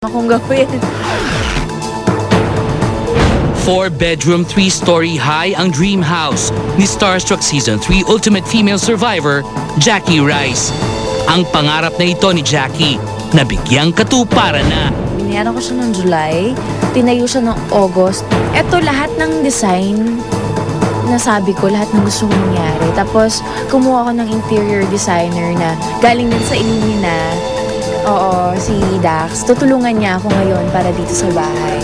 Akong gawin. 4-bedroom, 3-story high ang dream house ni Starstruck Season 3 Ultimate Female Survivor, Jackie Rice. Ang pangarap na ito ni Jackie, nabigyang katuparan na. Binayaran ko siya noong July, tinayo siya noong August. Ito lahat ng design, nasabi ko lahat ng gusto kong mangyari. Tapos kumuha ko ng interior designer na galing din sa Illumina. Oo, si Dax. Tutulungan niya ako ngayon para dito sa bahay.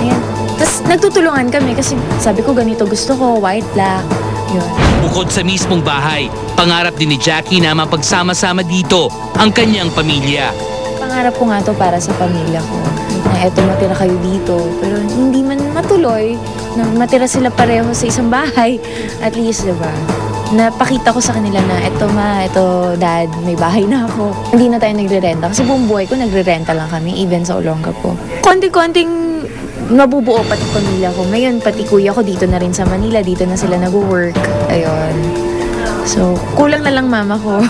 Ayan. Tapos nagtutulungan kami kasi sabi ko ganito gusto ko, white, black. Yun. Bukod sa mismong bahay, pangarap din ni Jackie na mapagsama-sama dito ang kanyang pamilya. Pangarap ko nga to para sa pamilya ko. Na eto matira kayo dito. Pero hindi man matuloy na matira sila pareho sa isang bahay. At least, diba? Napakita ko sa kanila na eto ma, eto dad, may bahay na ako. Hindi na tayo nagre-renta kasi buong buhay ko nagre-renta lang kami, even sa Olongapo. Konting-konting mabubuo pati pamilya ko. Ngayon, pati kuya ko dito na rin sa Manila, dito na sila nag-work. Ayun. So, kulang na lang mama ko.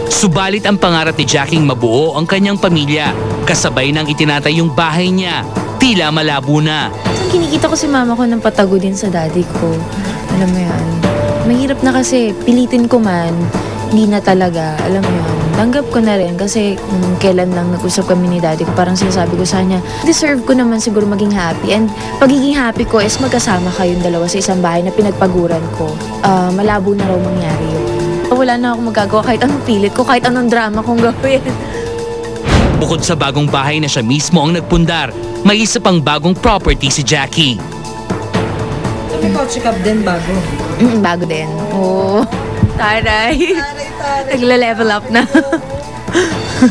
Subalit ang pangarap ni Jackie mabuo ang kanyang pamilya, kasabay ng itinatayong bahay niya, tila malabo na. So, kinikita ko si mama ko ng patago din sa daddy ko. Alam mo yan. Mahirap na kasi, pilitin ko man, hindi na talaga, alam mo yun. Tanggap ko na rin kasi kailan lang nag-usap kami ni daddy ko, parang sinasabi ko sa kanya, deserve ko naman siguro maging happy. And pagiging happy ko is magkasama kayong dalawa sa isang bahay na pinagpaguran ko. Malabo na raw mangyari yun. Wala na ako magagawa kahit anong pilit ko, kahit anong drama kong gawin. Bukod sa bagong bahay na siya mismo ang nagpundar, may isa pang bagong property si Jackie. May couch cup din bago. Bago din. Oo. Taray. Nagla-level up na.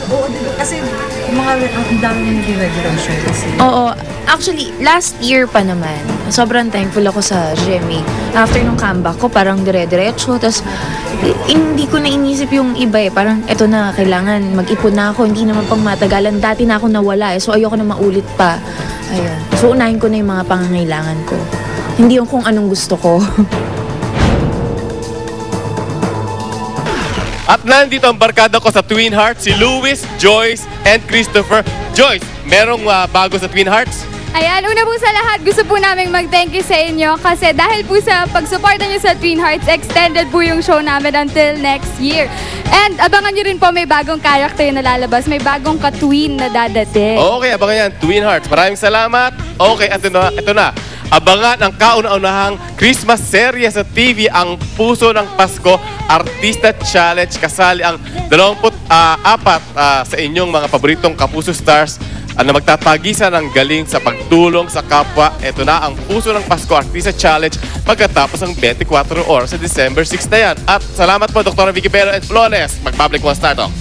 Oo, diba? Kasi ang dami na nag-regular show kasi. Oo. Actually, last year pa naman, sobrang thankful ako sa Jemmy. After nung comeback ko, parang dire-diretso. Tapos, hindi ko na inisip yung iba eh. Parang, eto na, kailangan mag-ipon na ako. Hindi naman pang matagalan. Dati na ako nawala eh. So, ayoko na maulit pa. Ayun. So, unahin ko na yung mga pangangailangan ko. Hindi yung kung anong gusto ko. At nandito ang barkada ko sa Twin Hearts, si Louis, Joyce, and Christopher. Joyce, merong bago sa Twin Hearts? Ayan, una po sa lahat, gusto po namin mag-thank you sa inyo kasi dahil po sa pag-suporta nyo sa Twin Hearts, extended po yung show namin until next year. And abangan nyo rin po, may bagong character na lalabas, may bagong ka-twin na dadating. Okay, abangan yan, Twin Hearts. Maraming salamat. Okay, at ito na. Abangan ang kauna-unahang Christmas serye sa TV, ang Puso ng Pasko Artista Challenge. Kasali ang 24 sa inyong mga paboritong Kapuso Stars na magtatagisan ng galing sa pagtulong sa kapwa. Ito na ang Puso ng Pasko Artista Challenge pagkatapos ng 24 oras sa December 6 na yan. At salamat po, Dr. Vicky Pero and Flores. Mag-public one start off.